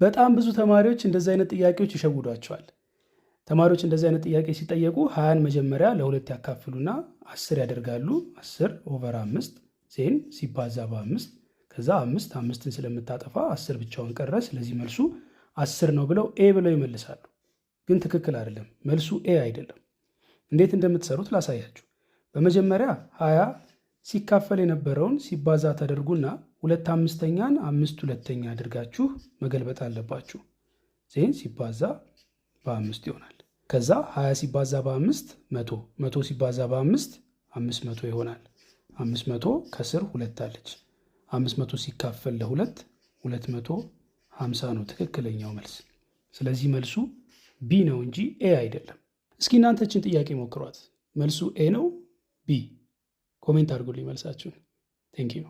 በጣም ብዙ ተማሪዎች እንደዚህ አይነት ጥያቄዎች ይሸውዷቸዋል። ተማሪዎች እንደዚህ አይነት ጥያቄ ሲጠየቁ 20ን መጀመሪያ ለሁለት ያካፍሉና 10 ያደርጋሉ። 10 ኦቨር 5 ዜን ሲባዛ በ5 ከዛ 5ን ስለምታጠፋ 10 ብቻውን ቀረ። ስለዚህ መልሱ 10 ነው ብለው ኤ ብለው ይመልሳሉ። ግን ትክክል አይደለም። መልሱ ኤ አይደለም። እንዴት እንደምትሰሩት ላሳያችሁ። በመጀመሪያ 20 ሲካፈል የነበረውን ሲባዛ ተደርጉና 2/5ኛን 5/2 አድርጋችሁ መገልበጥ አለባችሁ። ዜን ሲባዛ በ5 ይሆናል። ከዛ 20 ሲባዛ በ5 100፣ 100 ሲባዛ በ5 500 ይሆናል። 500 ከስር 2 አለች። 500 ሲካፈል ለ2 250 ነው ትክክለኛው መልስ። ስለዚህ መልሱ ቢ ነው እንጂ ኤ አይደለም። እስኪ እናንተችን ጥያቄ ሞክሯት። መልሱ ኤ ነው ቢ? ኮሜንት አድርጉልኝ መልሳችሁን። ቴንክ ዩ